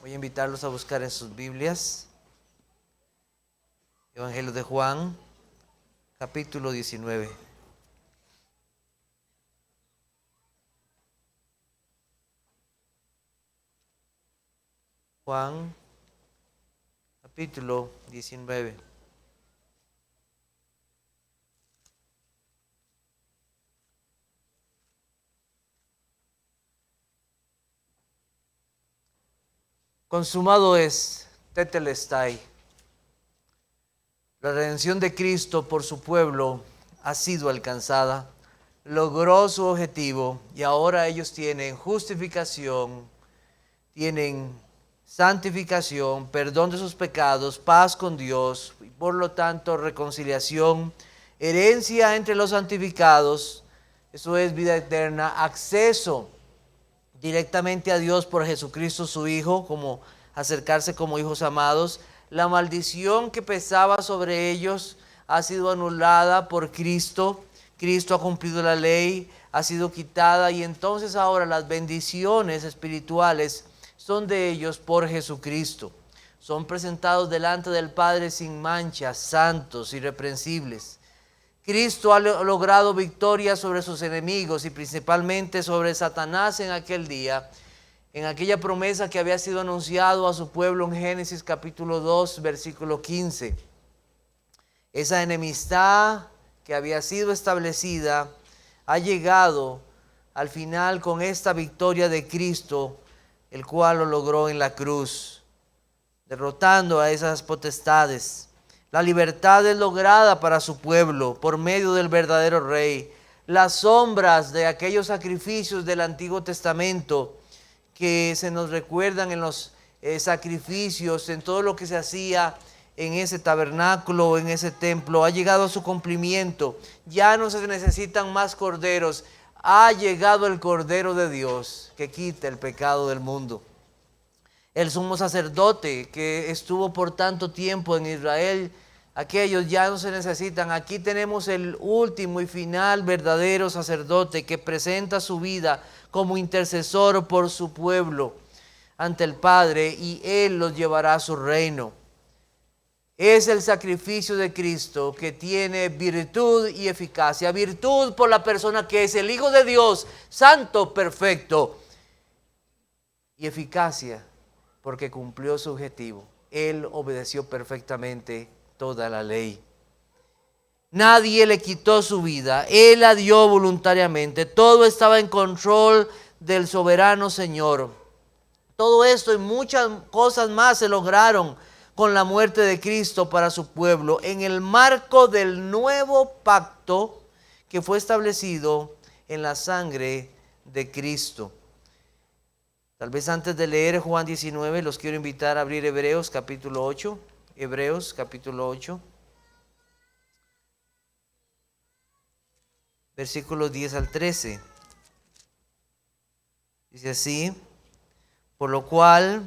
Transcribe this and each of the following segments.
Voy a invitarlos a buscar en sus Biblias Evangelio de Juan, capítulo 19. Juan, capítulo 19. Consumado es, tetelestai. La redención de Cristo por su pueblo ha sido alcanzada, logró su objetivo y ahora ellos tienen justificación, tienen santificación, perdón de sus pecados, paz con Dios y por lo tanto reconciliación, herencia entre los santificados, eso es vida eterna, acceso directamente a Dios por Jesucristo su Hijo, como acercarse como hijos amados. La maldición que pesaba sobre ellos ha sido anulada por Cristo. Cristo ha cumplido la ley, ha sido quitada y entonces ahora las bendiciones espirituales son de ellos por Jesucristo. Son presentados delante del Padre sin mancha, santos, irreprensibles. Cristo ha logrado victoria sobre sus enemigos y principalmente sobre Satanás en aquel día, en aquella promesa que había sido anunciado a su pueblo en Génesis capítulo 2, versículo 15. Esa enemistad que había sido establecida ha llegado al final con esta victoria de Cristo, el cual lo logró en la cruz, derrotando a esas potestades. La libertad es lograda para su pueblo por medio del verdadero Rey. Las sombras de aquellos sacrificios del Antiguo Testamento que se nos recuerdan en los sacrificios, en todo lo que se hacía en ese tabernáculo, en ese templo, ha llegado a su cumplimiento. Ya no se necesitan más corderos. Ha llegado el Cordero de Dios que quita el pecado del mundo. El sumo sacerdote que estuvo por tanto tiempo en Israel, aquellos ya no se necesitan. Aquí tenemos el último y final verdadero sacerdote que presenta su vida como intercesor por su pueblo ante el Padre y Él los llevará a su reino. Es el sacrificio de Cristo que tiene virtud y eficacia. Virtud por la persona que es el Hijo de Dios, santo, perfecto, y eficacia porque cumplió su objetivo. Él obedeció perfectamente toda la ley. Nadie le quitó su vida, Él la dio voluntariamente. Todo estaba en control del soberano Señor. Todo esto y muchas cosas más se lograron con la muerte de Cristo para su pueblo, en el marco del nuevo pacto que fue establecido en la sangre de Cristo. Tal vez antes de leer Juan 19, los quiero invitar a abrir Hebreos capítulo 8. Hebreos capítulo 8. Versículos 10 al 13. Dice así: por lo cual,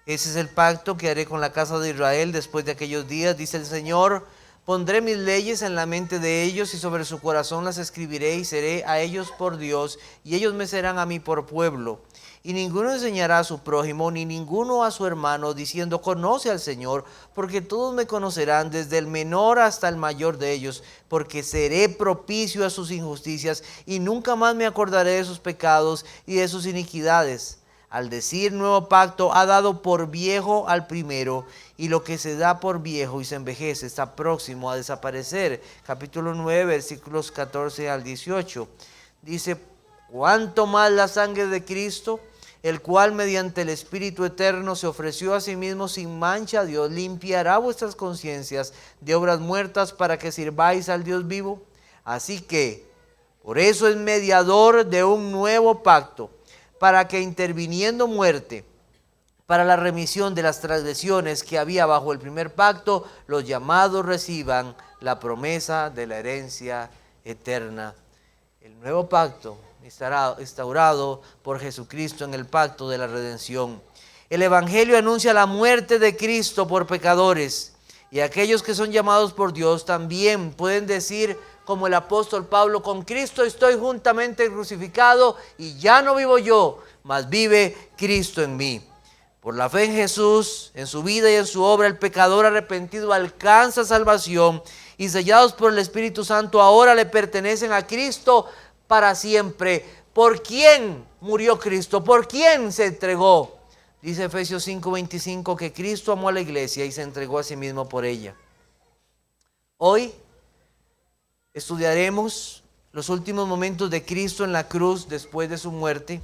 ese es el pacto que haré con la casa de Israel después de aquellos días, dice el Señor. Pondré mis leyes en la mente de ellos y sobre su corazón las escribiré y seré a ellos por Dios y ellos me serán a mí por pueblo. Y ninguno enseñará a su prójimo ni ninguno a su hermano diciendo conoce al Señor, porque todos me conocerán desde el menor hasta el mayor de ellos, porque seré propicio a sus injusticias y nunca más me acordaré de sus pecados y de sus iniquidades. Al decir nuevo pacto, ha dado por viejo al primero, y lo que se da por viejo y se envejece está próximo a desaparecer. Capítulo 9, versículos 14 al 18. Dice: cuánto más la sangre de Cristo, el cual mediante el Espíritu eterno se ofreció a sí mismo sin mancha a Dios, limpiará vuestras conciencias de obras muertas para que sirváis al Dios vivo. Así que, por eso es mediador de un nuevo pacto, para que interviniendo muerte para la remisión de las transgresiones que había bajo el primer pacto, los llamados reciban la promesa de la herencia eterna. El nuevo pacto estará instaurado por Jesucristo en el pacto de la redención. El Evangelio anuncia la muerte de Cristo por pecadores, y aquellos que son llamados por Dios también pueden decir como el apóstol Pablo: con Cristo estoy juntamente crucificado y ya no vivo yo, mas vive Cristo en mí. Por la fe en Jesús, en su vida y en su obra, el pecador arrepentido alcanza salvación y sellados por el Espíritu Santo ahora le pertenecen a Cristo para siempre. ¿Por quién murió Cristo? ¿Por quién se entregó? Dice Efesios 5:25 que Cristo amó a la iglesia y se entregó a sí mismo por ella. Hoy estudiaremos los últimos momentos de Cristo en la cruz después de su muerte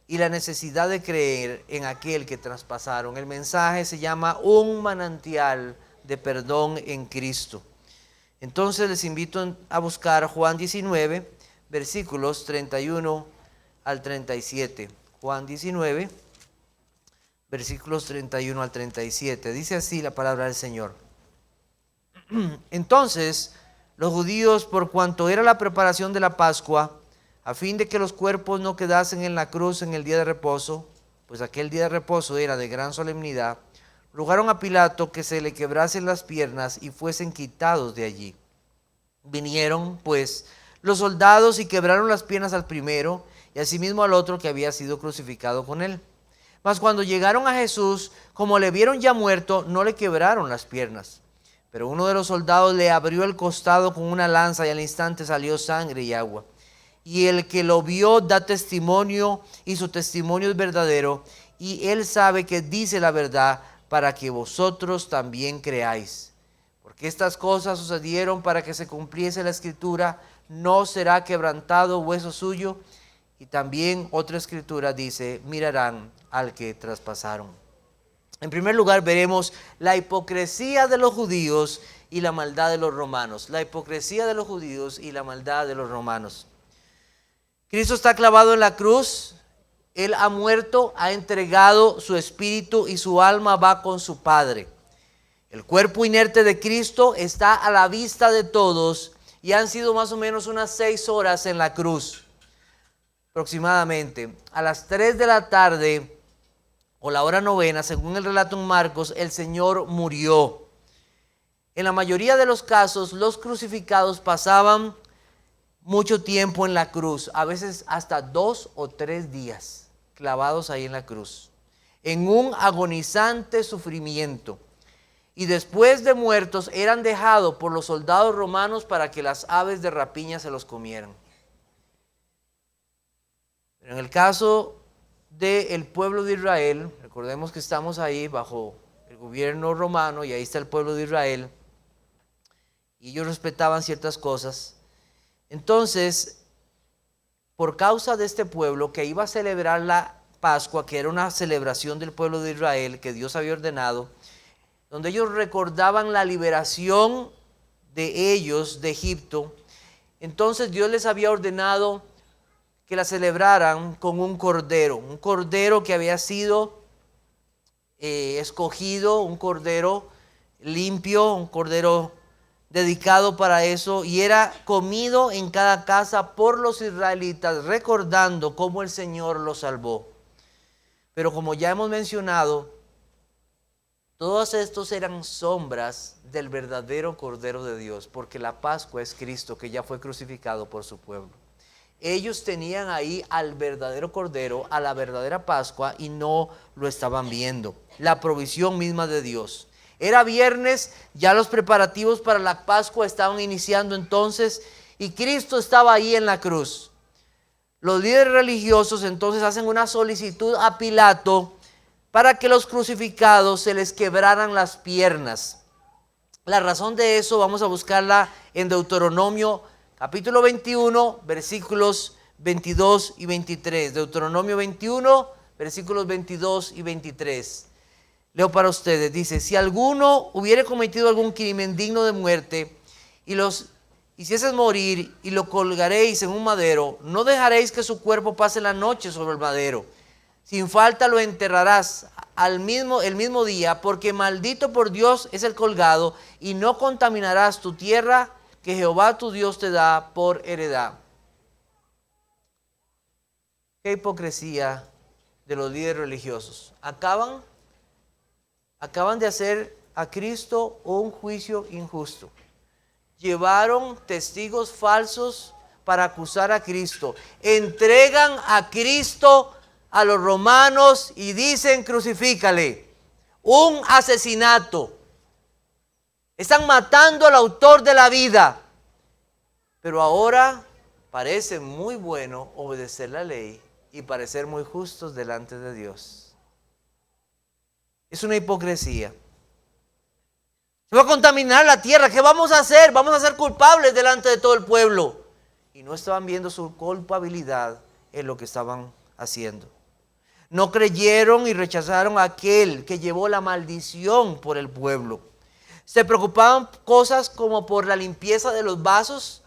y la necesidad de creer en aquel que traspasaron. El mensaje se llama Un manantial de perdón en Cristo. Entonces les invito a buscar Juan 19, versículos 31 al 37. Juan 19, versículos 31 al 37. Dice así la palabra del Señor. Entonces los judíos, por cuanto era la preparación de la Pascua, a fin de que los cuerpos no quedasen en la cruz en el día de reposo, pues aquel día de reposo era de gran solemnidad, rogaron a Pilato que se le quebrasen las piernas y fuesen quitados de allí. Vinieron, pues, los soldados y quebraron las piernas al primero y asimismo al otro que había sido crucificado con él. Mas cuando llegaron a Jesús, como le vieron ya muerto, no le quebraron las piernas. Pero uno de los soldados le abrió el costado con una lanza y al instante salió sangre y agua. Y el que lo vio da testimonio y su testimonio es verdadero. Y él sabe que dice la verdad para que vosotros también creáis. Porque estas cosas sucedieron para que se cumpliese la escritura, no será quebrantado hueso suyo. Y también otra escritura dice, mirarán al que traspasaron. En primer lugar veremos la hipocresía de los judíos y la maldad de los romanos. La hipocresía de los judíos y la maldad de los romanos. Cristo está clavado en la cruz. Él ha muerto, ha entregado su espíritu y su alma va con su Padre. El cuerpo inerte de Cristo está a la vista de todos y han sido más o menos unas 6 horas en la cruz. Aproximadamente a las 3 de la tarde o la hora novena, según el relato en Marcos, el Señor murió. En la mayoría de los casos, los crucificados pasaban mucho tiempo en la cruz, a veces hasta 2 o 3 días clavados ahí en la cruz, en un agonizante sufrimiento. Y después de muertos eran dejados por los soldados romanos para que las aves de rapiña se los comieran. Pero en el caso del pueblo de Israel, recordemos que estamos ahí bajo el gobierno romano y ahí está el pueblo de Israel, y ellos respetaban ciertas cosas. Entonces, por causa de este pueblo que iba a celebrar la Pascua, que era una celebración del pueblo de Israel que Dios había ordenado, donde ellos recordaban la liberación de ellos de Egipto, entonces Dios les había ordenado que la celebraran con un cordero que había sido escogido, un cordero limpio, un cordero dedicado para eso, y era comido en cada casa por los israelitas, recordando cómo el Señor los salvó. Pero como ya hemos mencionado, todos estos eran sombras del verdadero Cordero de Dios, porque la Pascua es Cristo, que ya fue crucificado por su pueblo. Ellos tenían ahí al verdadero Cordero, a la verdadera Pascua, y no lo estaban viendo. La provisión misma de Dios. Era viernes, ya los preparativos para la Pascua estaban iniciando entonces, y Cristo estaba ahí en la cruz. Los líderes religiosos entonces hacen una solicitud a Pilato para que los crucificados se les quebraran las piernas. La razón de eso vamos a buscarla en Deuteronomio capítulo 21, versículos 22 y 23. Deuteronomio 21, versículos 22 y 23. Leo para ustedes, dice, si alguno hubiere cometido algún crimen digno de muerte y los hicieses morir y lo colgaréis en un madero, no dejaréis que su cuerpo pase la noche sobre el madero. Sin falta lo enterrarás el mismo día, porque maldito por Dios es el colgado, y no contaminarás tu tierra que Jehová tu Dios te da por heredad. Qué hipocresía de los líderes religiosos. Acaban de hacer a Cristo un juicio injusto. Llevaron testigos falsos para acusar a Cristo. Entregan a Cristo a los romanos y dicen crucifícale. Un asesinato. Están matando al autor de la vida. Pero ahora parece muy bueno obedecer la ley y parecer muy justos delante de Dios. Es una hipocresía. Se va a contaminar la tierra. ¿Qué vamos a hacer? Vamos a ser culpables delante de todo el pueblo. Y no estaban viendo su culpabilidad en lo que estaban haciendo. No creyeron y rechazaron a aquel que llevó la maldición por el pueblo. Se preocupaban cosas como por la limpieza de los vasos,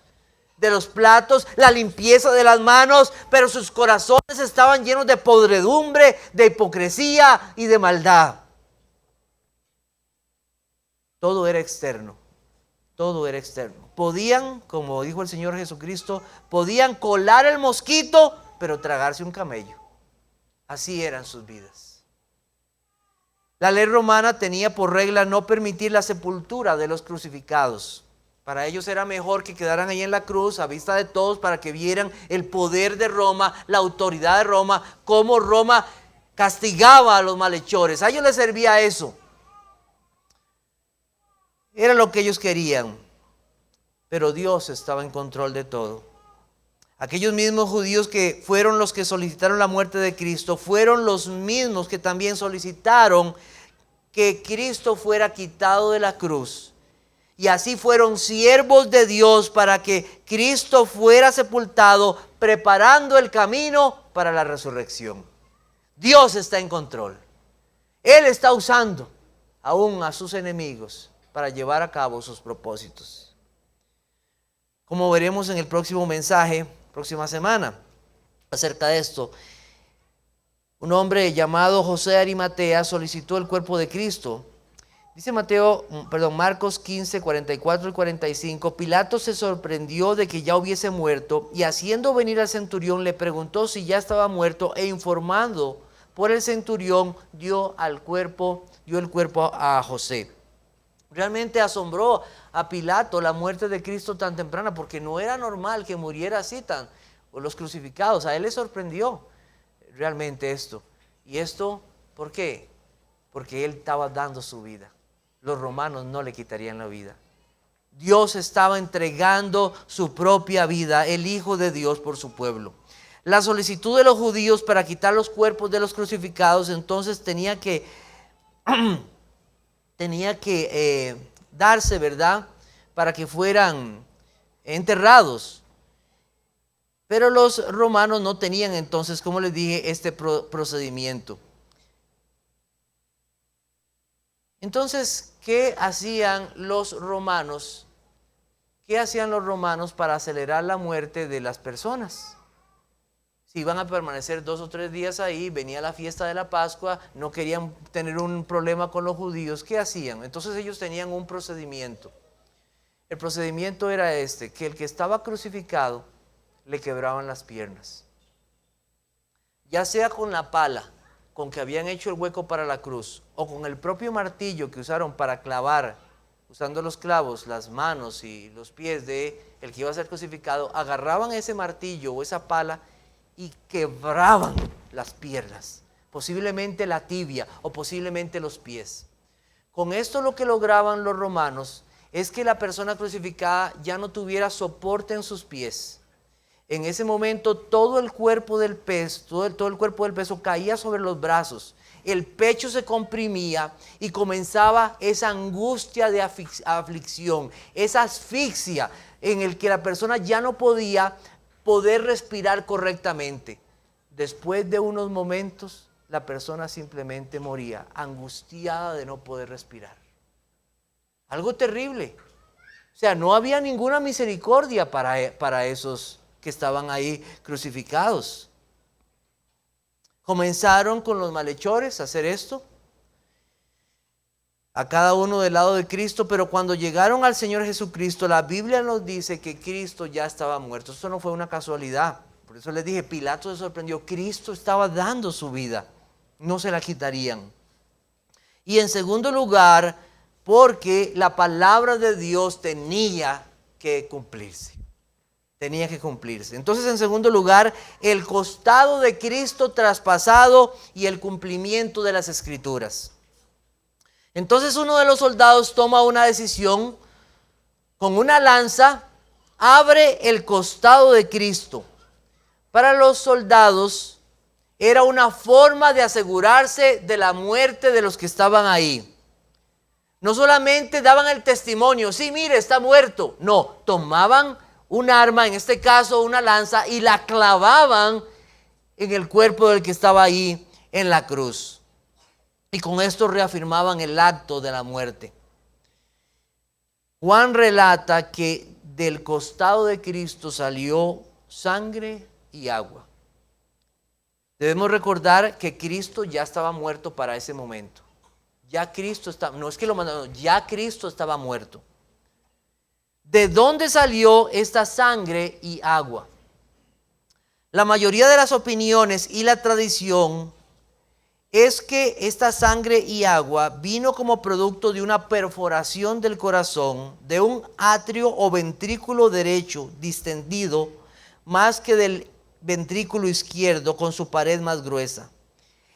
de los platos, la limpieza de las manos, pero sus corazones estaban llenos de podredumbre, de hipocresía y de maldad. Todo era externo, todo era externo. Podían, como dijo el Señor Jesucristo, podían colar el mosquito, pero tragarse un camello. Así eran sus vidas. La ley romana tenía por regla no permitir la sepultura de los crucificados. Para ellos era mejor que quedaran ahí en la cruz a vista de todos para que vieran el poder de Roma, la autoridad de Roma, cómo Roma castigaba a los malhechores. A ellos les servía eso. Era lo que ellos querían. Pero Dios estaba en control de todo. Aquellos mismos judíos que fueron los que solicitaron la muerte de Cristo, fueron los mismos que también solicitaron que Cristo fuera quitado de la cruz. Y así fueron siervos de Dios para que Cristo fuera sepultado, preparando el camino para la resurrección. Dios está en control. Él está usando aún a sus enemigos para llevar a cabo sus propósitos. Como veremos en el próximo mensaje, próxima semana, acerca de esto, un hombre llamado José de Arimatea solicitó el cuerpo de Cristo. Dice Marcos 15, 44 y 45, Pilato se sorprendió de que ya hubiese muerto y haciendo venir al centurión le preguntó si ya estaba muerto e informando por el centurión dio el cuerpo a José. Realmente asombró a Pilato la muerte de Cristo tan temprana porque no era normal que muriera así o los crucificados. A él le sorprendió realmente esto. ¿Y esto por qué? Porque él estaba dando su vida. Los romanos no le quitarían la vida. Dios estaba entregando su propia vida, el Hijo de Dios, por su pueblo. La solicitud de los judíos para quitar los cuerpos de los crucificados entonces tenía que darse, ¿verdad? Para que fueran enterrados. Pero los romanos no tenían entonces, como les dije, este procedimiento. Entonces, ¿qué hacían los romanos? ¿Qué hacían los romanos para acelerar la muerte de las personas? Si iban a permanecer 2 o 3 días ahí, venía la fiesta de la Pascua, no querían tener un problema con los judíos, ¿qué hacían? Entonces ellos tenían un procedimiento. El procedimiento era que el que estaba crucificado le quebraban las piernas. Ya sea con la pala con que habían hecho el hueco para la cruz, o con el propio martillo que usaron para clavar, usando los clavos, las manos y los pies de el que iba a ser crucificado, agarraban ese martillo o esa pala y quebraban las piernas, posiblemente la tibia o posiblemente los pies. Con esto lo que lograban los romanos es que la persona crucificada ya no tuviera soporte en sus pies. En ese momento todo el cuerpo del peso, todo el cuerpo del peso caía sobre los brazos, el pecho se comprimía y comenzaba esa angustia de aflicción, esa asfixia en el que la persona ya no podía poder respirar correctamente. Después de unos momentos, la persona simplemente moría, angustiada de no poder respirar. Algo terrible. O sea, no había ninguna misericordia para esos que estaban ahí crucificados. Comenzaron con los malhechores a hacer esto, a cada uno del lado de Cristo, pero cuando llegaron al Señor Jesucristo, la Biblia nos dice que Cristo ya estaba muerto. Esto no fue una casualidad. Por eso les dije, Pilato se sorprendió. Cristo estaba dando su vida, no se la quitarían. Y en segundo lugar, porque la palabra de Dios tenía que cumplirse. tenía que cumplirse. Entonces, en segundo lugar, el costado de Cristo traspasado y el cumplimiento de las Escrituras. Entonces uno de los soldados toma una decisión, con una lanza abre el costado de Cristo. Para los soldados era una forma de asegurarse de la muerte de los que estaban ahí. No solamente daban el testimonio, sí, mire, está muerto. No, tomaban un arma, en este caso una lanza, y la clavaban en el cuerpo del que estaba ahí en la cruz. Y con esto reafirmaban el acto de la muerte. Juan relata que del costado de Cristo salió sangre y agua. Debemos recordar que Cristo ya estaba muerto para ese momento. Ya Cristo estaba, no es que lo mandaron, ya Cristo estaba muerto. ¿De dónde salió esta sangre y agua? La mayoría de las opiniones y la tradición es que esta sangre y agua vino como producto de una perforación del corazón, de un atrio o ventrículo derecho distendido más que del ventrículo izquierdo con su pared más gruesa.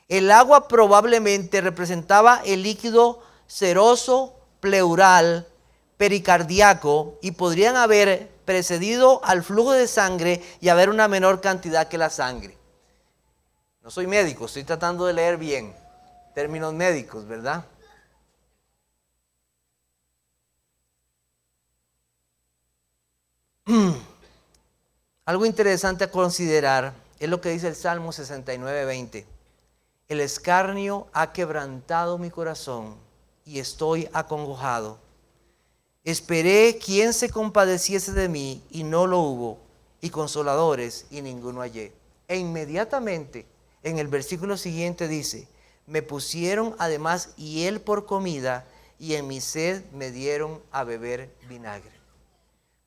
El agua probablemente representaba el líquido seroso pleural pericardíaco y podrían haber precedido al flujo de sangre y haber una menor cantidad que la sangre. No soy médico, estoy tratando de leer bien términos médicos, ¿verdad? Algo interesante a considerar es lo que dice el Salmo 69:20. El escarnio ha quebrantado mi corazón y estoy acongojado. Esperé quien se compadeciese de mí y no lo hubo, y consoladores y ninguno hallé. E inmediatamente en el versículo siguiente dice: me pusieron además hiel por comida y en mi sed me dieron a beber vinagre.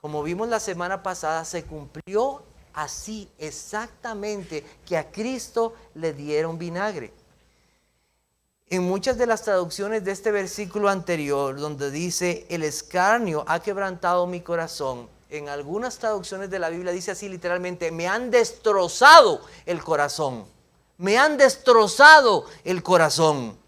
Como vimos la semana pasada, se cumplió así exactamente que a Cristo le dieron vinagre. En muchas de las traducciones de este versículo anterior, donde dice el escarnio ha quebrantado mi corazón, en algunas traducciones de la Biblia dice así literalmente: me han destrozado el corazón. Me han destrozado el corazón.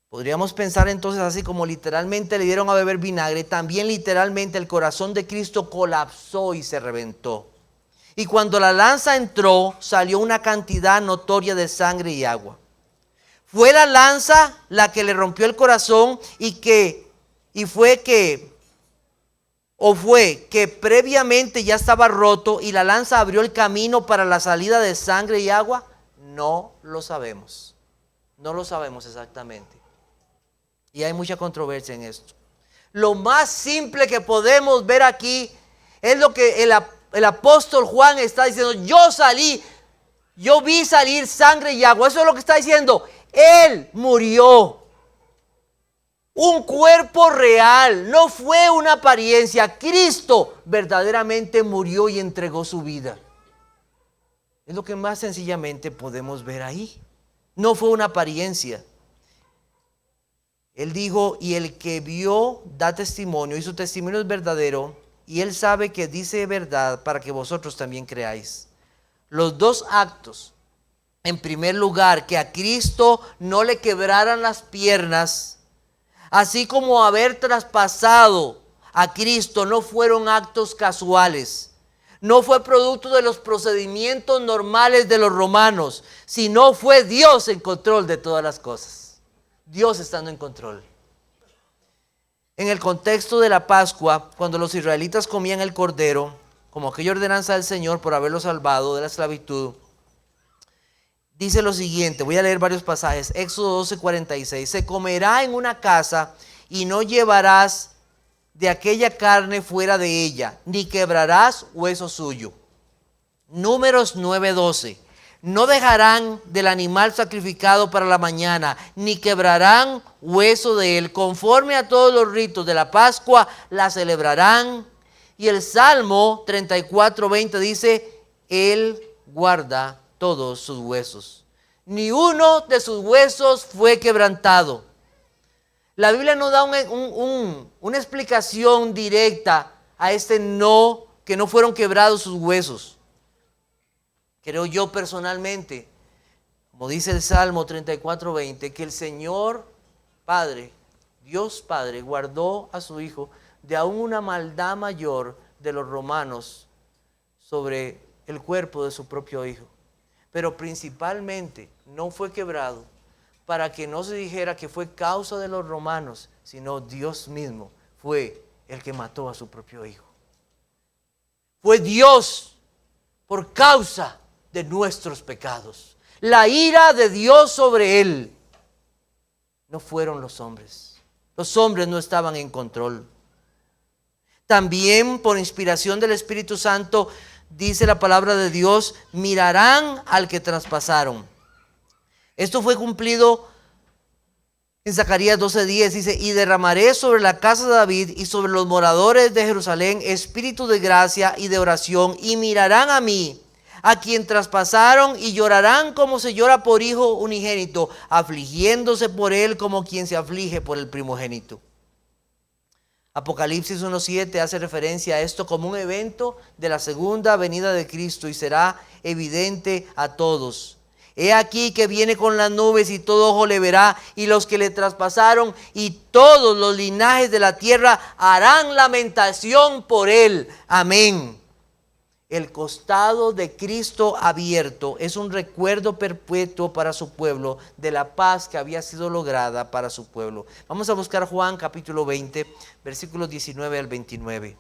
Podríamos pensar entonces así, como literalmente le dieron a beber vinagre, también literalmente el corazón de Cristo colapsó y se reventó. Y cuando la lanza entró, salió una cantidad notoria de sangre y agua. Fue la lanza la que le rompió el corazón fue que previamente ya estaba roto y la lanza abrió el camino para la salida de sangre y agua. No lo sabemos. No lo sabemos exactamente. Y hay mucha controversia en esto. Lo más simple que podemos ver aquí es lo que el apóstol Juan está diciendo: yo vi salir sangre y agua. Eso es lo que está diciendo. Él murió. Un cuerpo real, no fue una apariencia. Cristo verdaderamente murió y entregó su vida. Es lo que más sencillamente podemos ver ahí. No fue una apariencia. Él dijo: y el que vio da testimonio, y su testimonio es verdadero, y él sabe que dice verdad para que vosotros también creáis. Los dos actos: en primer lugar, que a Cristo no le quebraran las piernas, así como haber traspasado a Cristo, no fueron actos casuales. No fue producto de los procedimientos normales de los romanos, sino fue Dios en control de todas las cosas. Dios estando en control. En el contexto de la Pascua, cuando los israelitas comían el cordero, como aquella ordenanza del Señor por haberlo salvado de la esclavitud, dice lo siguiente, voy a leer varios pasajes. Éxodo 12:46, se comerá en una casa y no llevarás de aquella carne fuera de ella, ni quebrarás hueso suyo. Números 9:12, no dejarán del animal sacrificado para la mañana, ni quebrarán hueso de él. Conforme a todos los ritos de la Pascua, la celebrarán. Y el Salmo 34:20 dice: él guarda todos sus huesos. Ni uno de sus huesos fue quebrantado. La Biblia no da una explicación directa a este no, que no fueron quebrados sus huesos. Creo yo personalmente, como dice el Salmo 34:20, que el Señor Padre, Dios Padre, guardó a su Hijo de aún una maldad mayor de los romanos sobre el cuerpo de su propio Hijo. Pero principalmente no fue quebrado para que no se dijera que fue causa de los romanos, sino Dios mismo fue el que mató a su propio Hijo. Fue Dios por causa de nuestros pecados. La ira de Dios sobre él. No fueron los hombres. Los hombres no estaban en control. También por inspiración del Espíritu Santo, dice la palabra de Dios, mirarán al que traspasaron. Esto fue cumplido en Zacarías 12:10, dice, y derramaré sobre la casa de David y sobre los moradores de Jerusalén espíritu de gracia y de oración, y mirarán a mí, a quien traspasaron, y llorarán como se llora por hijo unigénito, afligiéndose por él como quien se aflige por el primogénito. Apocalipsis 1:7 hace referencia a esto como un evento de la segunda venida de Cristo y será evidente a todos. He aquí que viene con las nubes y todo ojo le verá, y los que le traspasaron y todos los linajes de la tierra harán lamentación por él. Amén. El costado de Cristo abierto es un recuerdo perpetuo para su pueblo de la paz que había sido lograda para su pueblo. Vamos a buscar Juan capítulo 20, versículos 19 al 29.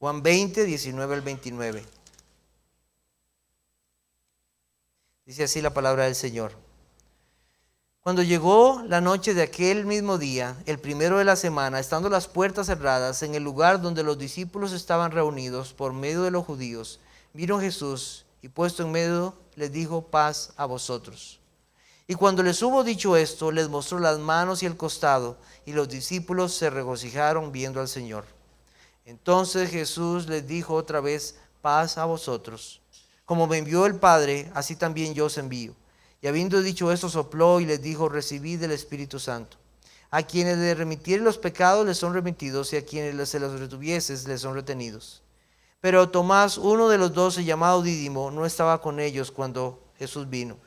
Juan 20, 19 al 29. Dice así la palabra del Señor. Cuando llegó la noche de aquel mismo día, el primero de la semana, estando las puertas cerradas en el lugar donde los discípulos estaban reunidos por medio de los judíos, vino Jesús y puesto en medio les dijo: paz a vosotros. Y cuando les hubo dicho esto, les mostró las manos y el costado, y los discípulos se regocijaron viendo al Señor. Entonces Jesús les dijo otra vez: paz a vosotros. Como me envió el Padre, así también yo os envío. Y habiendo dicho esto, sopló y les dijo: recibid el Espíritu Santo. A quienes les remitieren los pecados les son remitidos, y a quienes se los retuvieses les son retenidos. Pero Tomás, uno de los 12, llamado Dídimo, no estaba con ellos cuando Jesús vino.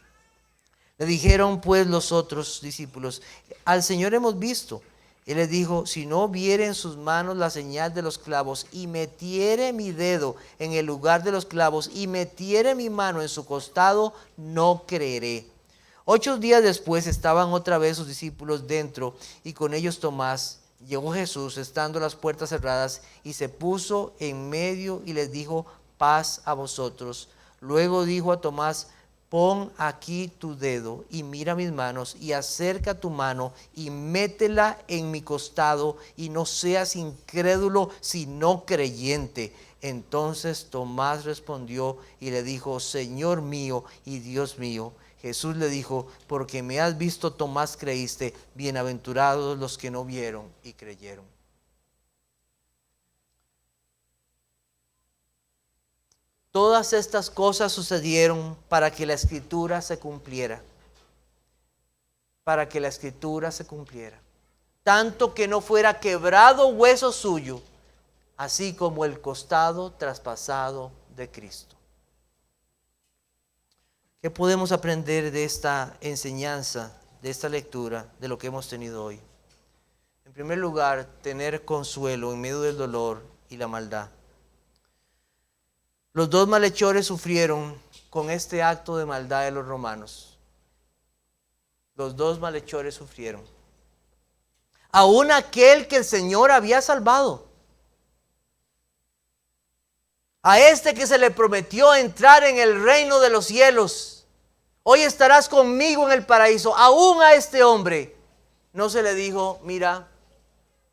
Le dijeron pues los otros discípulos: al Señor hemos visto. Él les dijo: si no viere en sus manos la señal de los clavos, y metiere mi dedo en el lugar de los clavos, y metiere mi mano en su costado, no creeré. 8 días después estaban otra vez sus discípulos dentro, y con ellos Tomás. Llegó Jesús, estando las puertas cerradas, y se puso en medio y les dijo: paz a vosotros. Luego dijo a Tomás: pon aquí tu dedo y mira mis manos, y acerca tu mano y métela en mi costado, y no seas incrédulo sino creyente. Entonces Tomás respondió y le dijo: Señor mío y Dios mío. Jesús le dijo: porque me has visto, Tomás, creíste. Bienaventurados los que no vieron y creyeron. Todas estas cosas sucedieron para que la Escritura se cumpliera. Para que la Escritura se cumpliera. Tanto que no fuera quebrado hueso suyo, así como el costado traspasado de Cristo. ¿Qué podemos aprender de esta enseñanza, de esta lectura, de lo que hemos tenido hoy? En primer lugar, tener consuelo en medio del dolor y la maldad. Los 2 malhechores sufrieron con este acto de maldad de los romanos. Los 2 malhechores sufrieron. Aún aquel que el Señor había salvado. A este que se le prometió entrar en el reino de los cielos. Hoy estarás conmigo en el paraíso. Aún a este hombre no se le dijo: mira,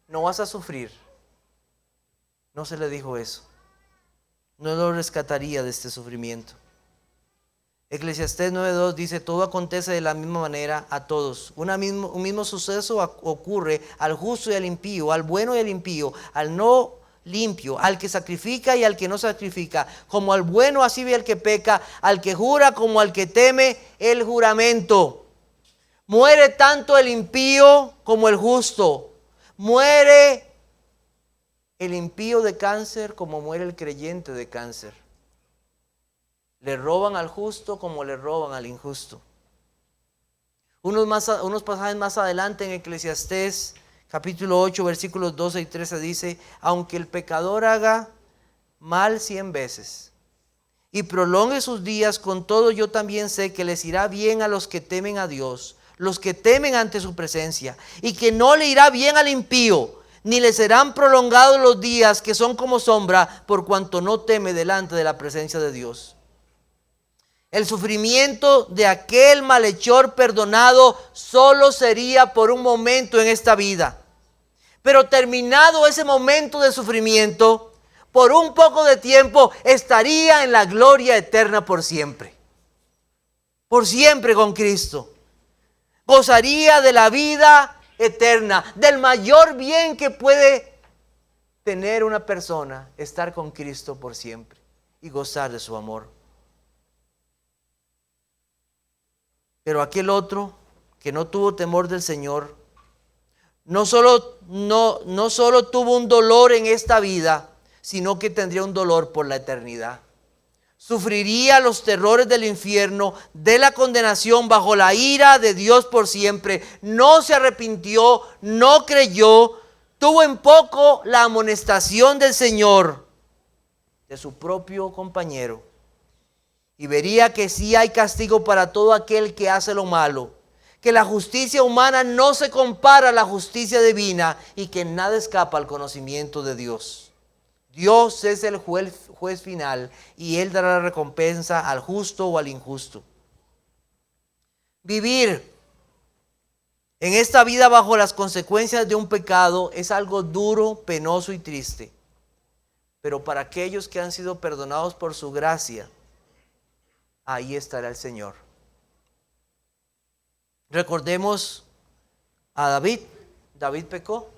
no vas a sufrir. No se le dijo eso. No lo rescataría de este sufrimiento. Eclesiastés 9:2 dice: todo acontece de la misma manera a todos. Un mismo suceso ocurre al justo y al impío, al bueno y al impío, al no limpio, al que sacrifica y al que no sacrifica, como al bueno así ve al que peca, al que jura como al que teme el juramento. Muere tanto el impío como el justo. Muere el impío de cáncer como muere el creyente de cáncer. Le roban al justo como le roban al injusto. Unos pasajes más adelante en Eclesiastés capítulo 8 versículos 12 y 13 dice: aunque el pecador haga mal 100 veces y prolongue sus días, con todo yo también sé que les irá bien a los que temen a Dios, los que temen ante su presencia, y que no le irá bien al impío, ni le serán prolongados los días que son como sombra, por cuanto no teme delante de la presencia de Dios. El sufrimiento de aquel malhechor perdonado solo sería por un momento en esta vida. Pero terminado ese momento de sufrimiento, por un poco de tiempo estaría en la gloria eterna por siempre. Por siempre con Cristo. Gozaría de la vida eterna, del mayor bien que puede tener una persona, estar con Cristo por siempre y gozar de su amor. Pero aquel otro que no tuvo temor del Señor, no solo tuvo un dolor en esta vida, sino que tendría un dolor por la eternidad. Sufriría los terrores del infierno, de la condenación, bajo la ira de Dios por siempre. No se arrepintió, no creyó, tuvo en poco la amonestación del Señor, de su propio compañero. Y vería que sí hay castigo para todo aquel que hace lo malo, que la justicia humana no se compara a la justicia divina y que nada escapa al conocimiento de Dios. Dios es el juez final y Él dará la recompensa al justo o al injusto. Vivir en esta vida bajo las consecuencias de un pecado es algo duro, penoso y triste. Pero para aquellos que han sido perdonados por su gracia, ahí estará el Señor. Recordemos a David. David pecó.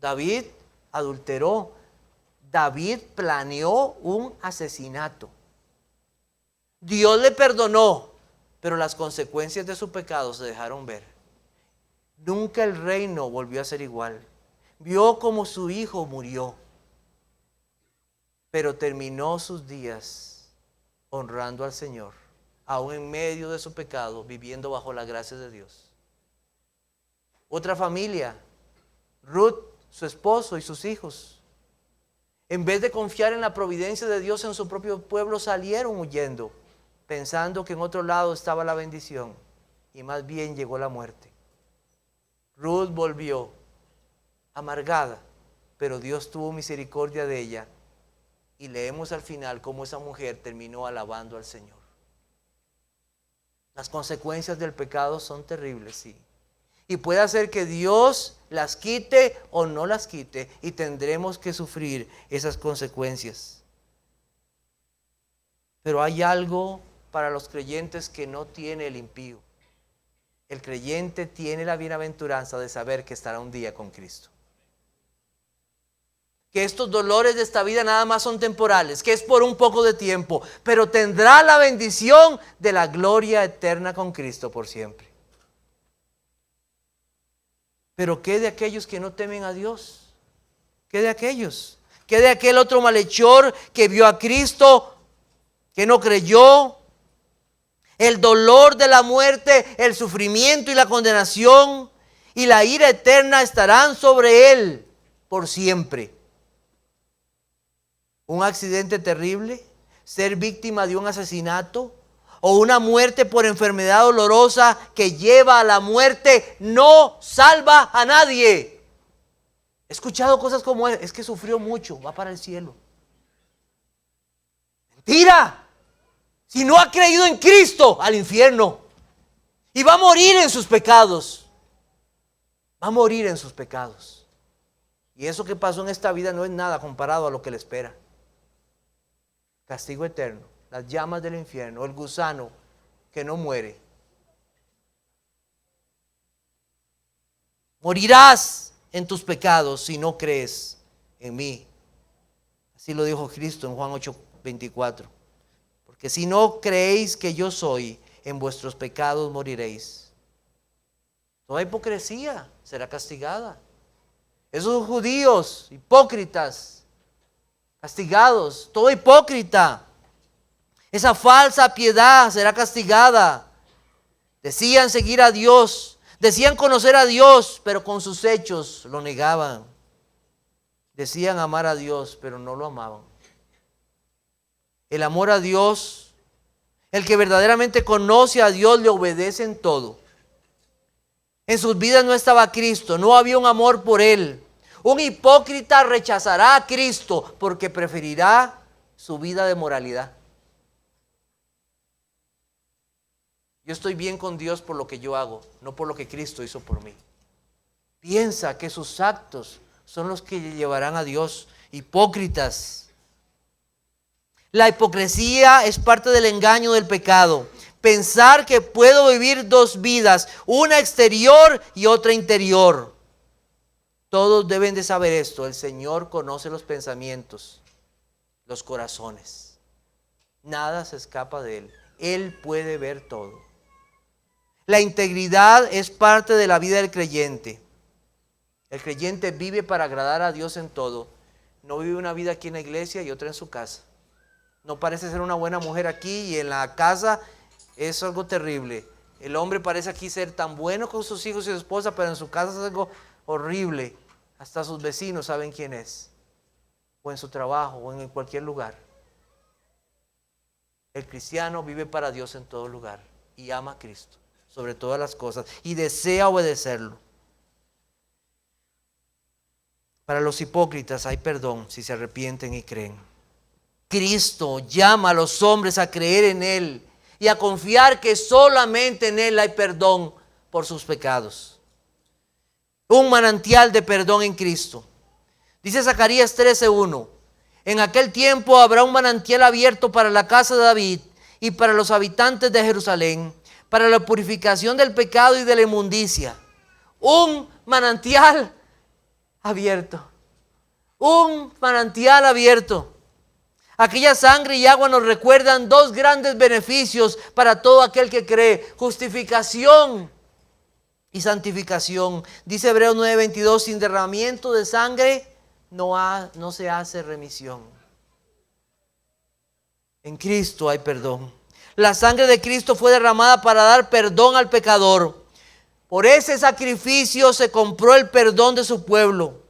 David adulteró. David planeó un asesinato. Dios le perdonó, pero las consecuencias de su pecado se dejaron ver. Nunca el reino volvió a ser igual. Vio como su hijo murió, pero terminó sus días honrando al Señor, aún en medio de su pecado, viviendo bajo la gracia de Dios. Otra familia, Ruth, su esposo y sus hijos, en vez de confiar en la providencia de Dios en su propio pueblo, salieron huyendo, pensando que en otro lado estaba la bendición, y más bien llegó la muerte. Ruth volvió amargada, pero Dios tuvo misericordia de ella, y leemos al final cómo esa mujer terminó alabando al Señor. Las consecuencias del pecado son terribles, sí. Y puede hacer que Dios las quite o no las quite, y tendremos que sufrir esas consecuencias. Pero hay algo para los creyentes que no tiene el impío. El creyente tiene la bienaventuranza de saber que estará un día con Cristo. Que estos dolores de esta vida nada más son temporales, que es por un poco de tiempo, pero tendrá la bendición de la gloria eterna con Cristo por siempre. Pero ¿qué de aquellos que no temen a Dios? ¿Qué de aquellos? ¿Qué de aquel otro malhechor que vio a Cristo, que no creyó? El dolor de la muerte, el sufrimiento y la condenación y la ira eterna estarán sobre él por siempre. Un accidente terrible, ser víctima de un asesinato o una muerte por enfermedad dolorosa que lleva a la muerte no salva a nadie. He escuchado cosas como es que sufrió mucho, va para el cielo. Mentira. Si no ha creído en Cristo, al infierno. Y va a morir en sus pecados. Va a morir en sus pecados. Y eso que pasó en esta vida no es nada comparado a lo que le espera. Castigo eterno, las llamas del infierno, el gusano que no muere. Morirás en tus pecados si no crees en mí. Así lo dijo Cristo en Juan 8:24. Porque si no creéis que yo soy, en vuestros pecados moriréis. Toda hipocresía será castigada. Esos judíos hipócritas, castigados. Todo hipócrita, esa falsa piedad será castigada. Decían seguir a Dios, decían conocer a Dios, pero con sus hechos lo negaban. Decían amar a Dios, pero no lo amaban. El amor a Dios, el que verdaderamente conoce a Dios, le obedece en todo. En sus vidas no estaba Cristo, no había un amor por Él. Un hipócrita rechazará a Cristo porque preferirá su vida de moralidad. Yo estoy bien con Dios por lo que yo hago, no por lo que Cristo hizo por mí. Piensa que sus actos son los que llevarán a Dios. Hipócritas. La hipocresía es parte del engaño del pecado. Pensar que puedo vivir dos vidas, una exterior y otra interior. Todos deben de saber esto. El Señor conoce los pensamientos, los corazones. Nada se escapa de Él. Él puede ver todo. La integridad es parte de la vida del creyente. El creyente vive para agradar a Dios en todo. No vive una vida aquí en la iglesia y otra en su casa. No parece ser una buena mujer aquí y en la casa es algo terrible. El hombre parece aquí ser tan bueno con sus hijos y su esposa, pero en su casa es algo horrible. Hasta sus vecinos saben quién es. O en su trabajo o en cualquier lugar. El cristiano vive para Dios en todo lugar y ama a Cristo sobre todas las cosas y desea obedecerlo. Para los hipócritas hay perdón si se arrepienten y creen. Cristo llama a los hombres a creer en Él y a confiar que solamente en Él hay perdón por sus pecados. Un manantial de perdón en Cristo. Dice Zacarías 13:1. En aquel tiempo habrá un manantial abierto para la casa de David y para los habitantes de Jerusalén, para la purificación del pecado y de la inmundicia. Un manantial abierto. Un manantial abierto. Aquella sangre y agua nos recuerdan dos grandes beneficios para todo aquel que cree: justificación y santificación. Dice Hebreos 9:22, sin derramamiento de sangre no se hace remisión. En Cristo hay perdón. La sangre de Cristo fue derramada para dar perdón al pecador. Por ese sacrificio se compró el perdón de su pueblo.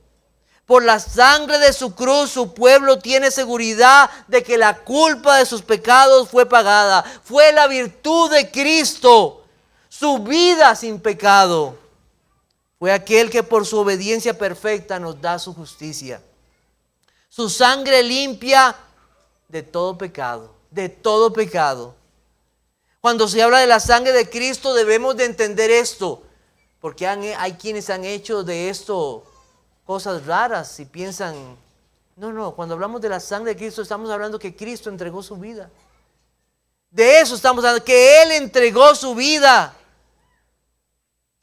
Por la sangre de su cruz, su pueblo tiene seguridad de que la culpa de sus pecados fue pagada. Fue la virtud de Cristo, su vida sin pecado. Fue aquel que por su obediencia perfecta nos da su justicia. Su sangre limpia de todo pecado, de todo pecado. Cuando se habla de la sangre de Cristo debemos de entender esto, porque hay quienes han hecho de esto cosas raras y piensan, no, cuando hablamos de la sangre de Cristo estamos hablando que Cristo entregó su vida. De eso estamos hablando, que Él entregó su vida.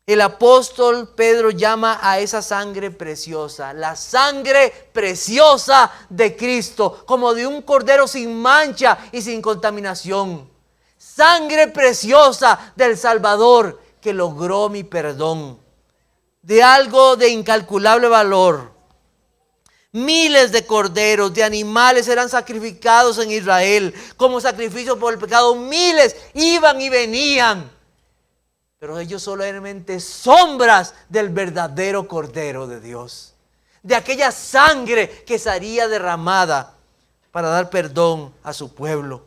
El apóstol Pedro llama a esa sangre preciosa, la sangre preciosa de Cristo, como de un cordero sin mancha y sin contaminación. Sangre preciosa del Salvador que logró mi perdón, de algo de incalculable valor. Miles de corderos, de animales eran sacrificados en Israel como sacrificio por el pecado. Miles iban y venían. Pero ellos solamente sombras del verdadero Cordero de Dios. De aquella sangre que sería derramada para dar perdón a su pueblo.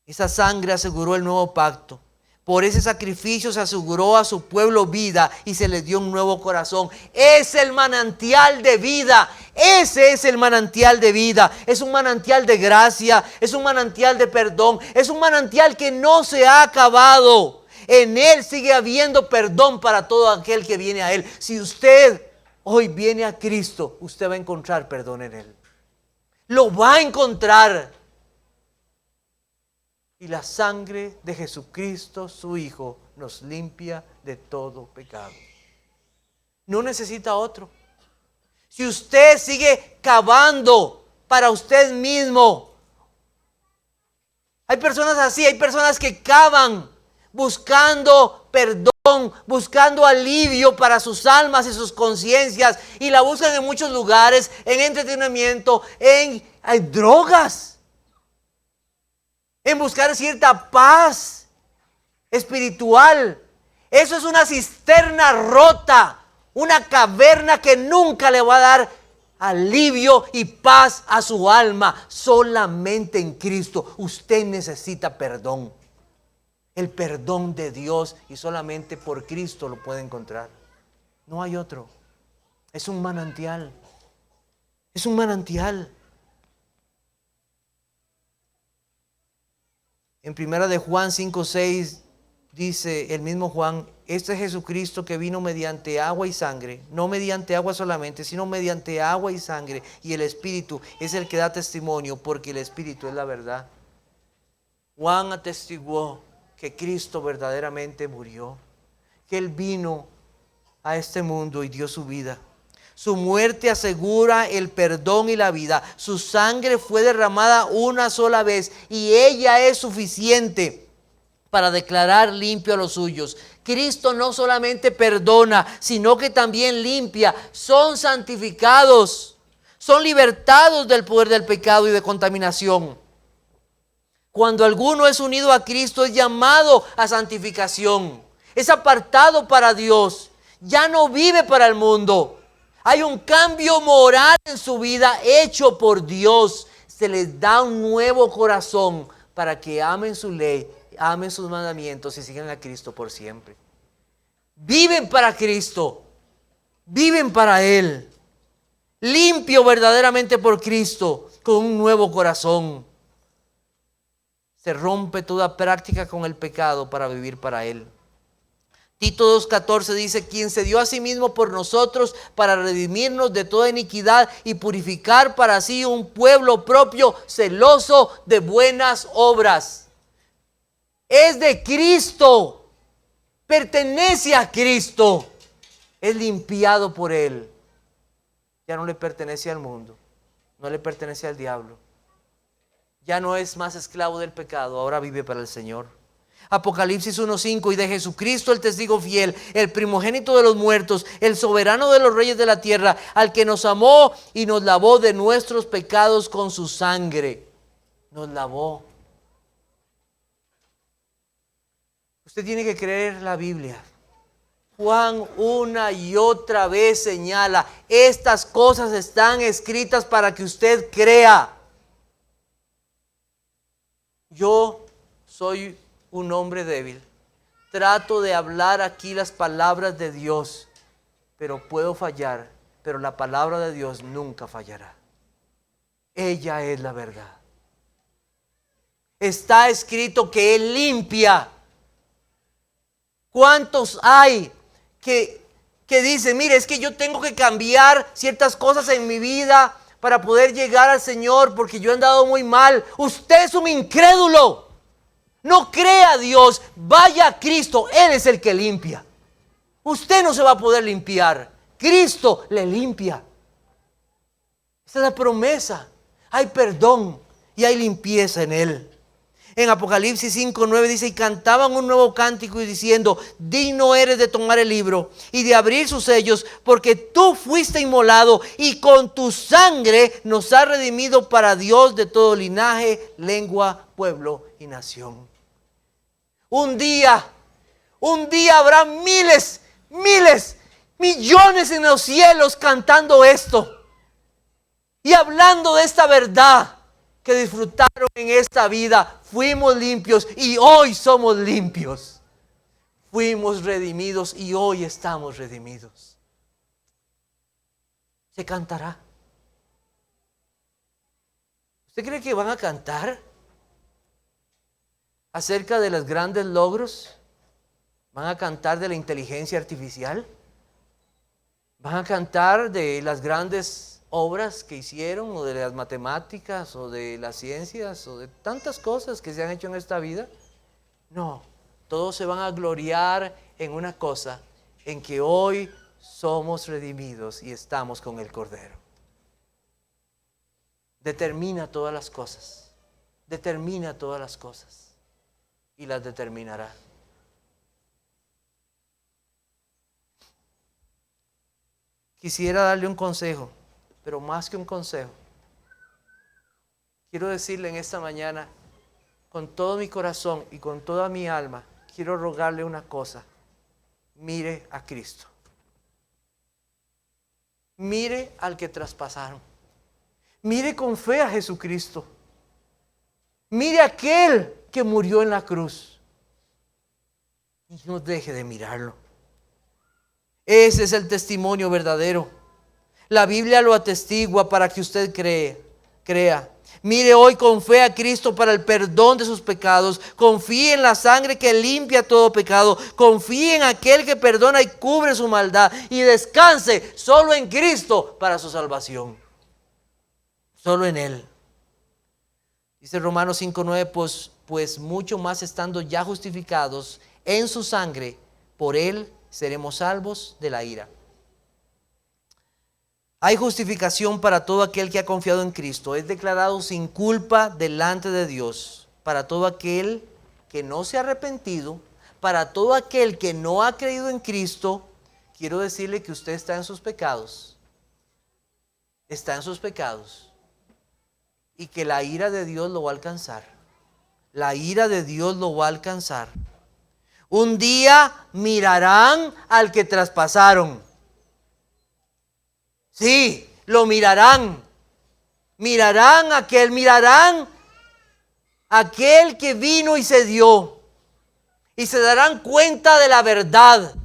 Esa sangre aseguró el nuevo pacto. Por ese sacrificio se aseguró a su pueblo vida y se les dio un nuevo corazón. Es el manantial de vida. Ese es el manantial de vida. Es un manantial de gracia. Es un manantial de perdón. Es un manantial que no se ha acabado. En Él sigue habiendo perdón para todo aquel que viene a Él. Si usted hoy viene a Cristo, usted va a encontrar perdón en Él. Lo va a encontrar. Y la sangre de Jesucristo, su Hijo, nos limpia de todo pecado. No necesita otro. Si usted sigue cavando para usted mismo, hay personas así, hay personas que cavan buscando perdón, buscando alivio para sus almas y sus conciencias, y la buscan en muchos lugares, en entretenimiento, en drogas, en buscar cierta paz espiritual. Eso es una cisterna rota, una caverna que nunca le va a dar alivio y paz a su alma. Solamente en Cristo usted necesita perdón. El perdón de Dios, y solamente por Cristo lo puede encontrar. No hay otro. Es un manantial. Es un manantial. En primera de Juan 5:6 dice el mismo Juan: este es Jesucristo que vino mediante agua y sangre, no mediante agua solamente, sino mediante agua y sangre, y el Espíritu es el que da testimonio, porque el Espíritu es la verdad. Juan atestiguó que Cristo verdaderamente murió, que Él vino a este mundo y dio su vida. Su muerte asegura el perdón y la vida. Su sangre fue derramada una sola vez y ella es suficiente para declarar limpio a los suyos. Cristo no solamente perdona, sino que también limpia. Son santificados, son libertados del poder del pecado y de contaminación. Cuando alguno es unido a Cristo, es llamado a santificación. Es apartado para Dios. Ya no vive para el mundo. Hay un cambio moral en su vida hecho por Dios. Se les da un nuevo corazón para que amen su ley, amen sus mandamientos y sigan a Cristo por siempre. Viven para Cristo. Viven para Él. Limpio verdaderamente por Cristo, con un nuevo corazón. Se rompe toda práctica con el pecado para vivir para Él. Tito 2:14 dice: quien se dio a sí mismo por nosotros para redimirnos de toda iniquidad y purificar para sí un pueblo propio, celoso de buenas obras. Es de Cristo, pertenece a Cristo, es limpiado por Él. Ya no le pertenece al mundo, no le pertenece al diablo. Ya no es más esclavo del pecado, ahora vive para el Señor. Apocalipsis 1:5: y de Jesucristo el testigo fiel, el primogénito de los muertos, el soberano de los reyes de la tierra, al que nos amó y nos lavó de nuestros pecados con su sangre. Nos lavó. Usted tiene que creer la Biblia. Juan una y otra vez señala: estas cosas están escritas para que usted crea. Yo soy un hombre débil. Trato de hablar aquí las palabras de Dios, pero puedo fallar. Pero la palabra de Dios nunca fallará. Ella es la verdad. Está escrito que Él limpia. ¿Cuántos hay que dicen: mire, es que yo tengo que cambiar ciertas cosas en mi vida para poder llegar al Señor porque yo he andado muy mal? Usted es un incrédulo. No crea a Dios, vaya a Cristo, Él es el que limpia. Usted no se va a poder limpiar, Cristo le limpia. Esa es la promesa. Hay perdón y hay limpieza en Él. En Apocalipsis 5:9 dice: y cantaban un nuevo cántico y diciendo: digno eres de tomar el libro y de abrir sus sellos, porque tú fuiste inmolado y con tu sangre nos has redimido para Dios de todo linaje, lengua, pueblo y nación. Un día habrá miles, millones en los cielos cantando esto y hablando de esta verdad que disfrutaron en esta vida. Fuimos limpios y hoy somos limpios. Fuimos redimidos y hoy estamos redimidos. Se cantará. ¿Usted cree que van a cantar acerca de los grandes logros? ¿Van a cantar de la inteligencia artificial? ¿Van a cantar de las grandes obras que hicieron, o de las matemáticas, o de las ciencias, o de tantas cosas que se han hecho en esta vida? No, todos se van a gloriar en una cosa: en que hoy somos redimidos y estamos con el Cordero. Determina todas las cosas. Determina todas las cosas. Y las determinará. Quisiera darle un consejo, pero más que un consejo, quiero decirle en esta mañana, con todo mi corazón y con toda mi alma, quiero rogarle una cosa. Mire a Cristo. Mire al que traspasaron. Mire con fe a Jesucristo. Mire a aquel que murió en la cruz. Y no deje de mirarlo. Ese es el testimonio verdadero. La Biblia lo atestigua para que usted crea. Mire hoy con fe a Cristo para el perdón de sus pecados. Confíe en la sangre que limpia todo pecado. Confíe en aquel que perdona y cubre su maldad. Y descanse solo en Cristo para su salvación. Solo en Él. Dice Romanos 5:9, pues mucho más estando ya justificados en su sangre, por Él seremos salvos de la ira. Hay justificación para todo aquel que ha confiado en Cristo. Es declarado sin culpa delante de Dios. Para todo aquel que no se ha arrepentido, para todo aquel que no ha creído en Cristo, quiero decirle que usted está en sus pecados. Está en sus pecados. Y que la ira de Dios lo va a alcanzar. La ira de Dios lo va a alcanzar. Un día mirarán al que traspasaron. Sí, lo mirarán. Mirarán aquel que vino y se dio. Y se darán cuenta de la verdad.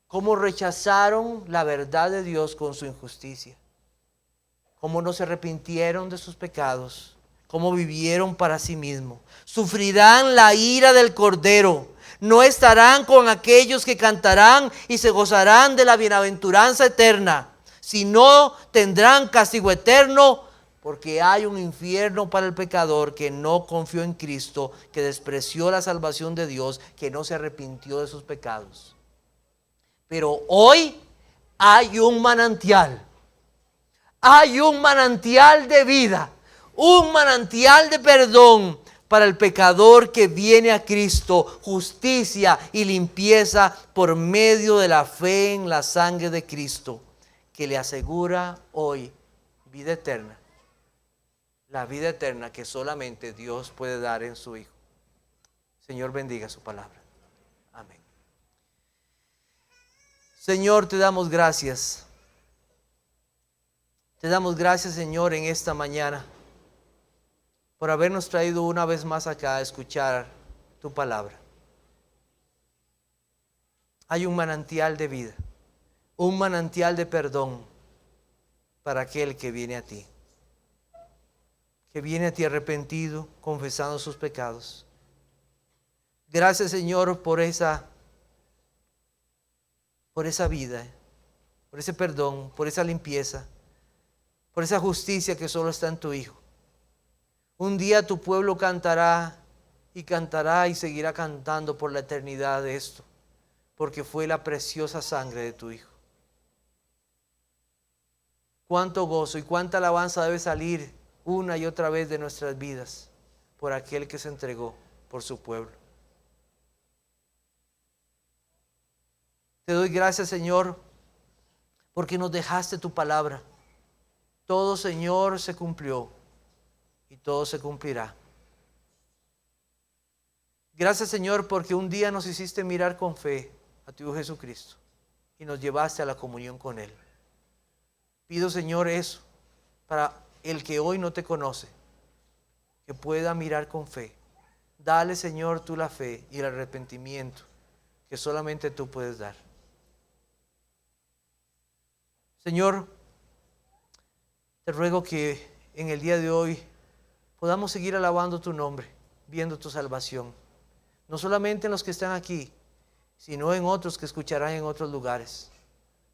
Cómo rechazaron la verdad de Dios con su injusticia. Cómo no se arrepintieron de sus pecados. Cómo vivieron para sí mismos. Sufrirán la ira del Cordero. No estarán con aquellos que cantarán y se gozarán de la bienaventuranza eterna, sino tendrán castigo eterno, porque hay un infierno para el pecador que no confió en Cristo, que despreció la salvación de Dios, que no se arrepintió de sus pecados. Pero hoy hay un manantial. Hay un manantial de vida, un manantial de perdón para el pecador que viene a Cristo, justicia y limpieza por medio de la fe en la sangre de Cristo, que le asegura hoy vida eterna. La vida eterna que solamente Dios puede dar en su Hijo. Señor, bendiga su palabra. Amén. Señor, te damos gracias. Te damos gracias, Señor, en esta mañana por habernos traído una vez más acá a escuchar tu palabra. Hay un manantial de vida, un manantial de perdón para aquel que viene a ti. Que viene a ti arrepentido, confesando sus pecados. Gracias, Señor, por esa vida, por ese perdón, por esa limpieza, por esa justicia que solo está en tu Hijo. Un día tu pueblo cantará y seguirá cantando por la eternidad de esto, porque fue la preciosa sangre de tu Hijo. Cuánto gozo y cuánta alabanza debe salir una y otra vez de nuestras vidas por aquel que se entregó por su pueblo. Te doy gracias, Señor, porque nos dejaste tu palabra. Todo, Señor, se cumplió y todo se cumplirá. Gracias, Señor, porque un día nos hiciste mirar con fe a tu Hijo Jesucristo y nos llevaste a la comunión con Él. Pido, Señor, eso para el que hoy no te conoce, que pueda mirar con fe. Dale, Señor, tú la fe y el arrepentimiento que solamente tú puedes dar. Señor, te ruego que en el día de hoy podamos seguir alabando tu nombre, viendo tu salvación. No solamente en los que están aquí, sino en otros que escucharán en otros lugares.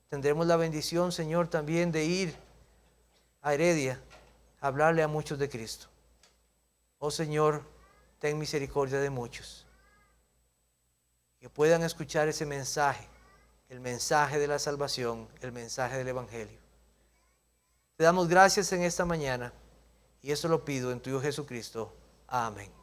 Tendremos la bendición, Señor, también de ir a Heredia a hablarle a muchos de Cristo. Oh Señor, ten misericordia de muchos, que puedan escuchar ese mensaje el mensaje de la salvación, el mensaje del Evangelio. Te damos gracias en esta mañana y eso lo pido en tu Hijo Jesucristo. Amén.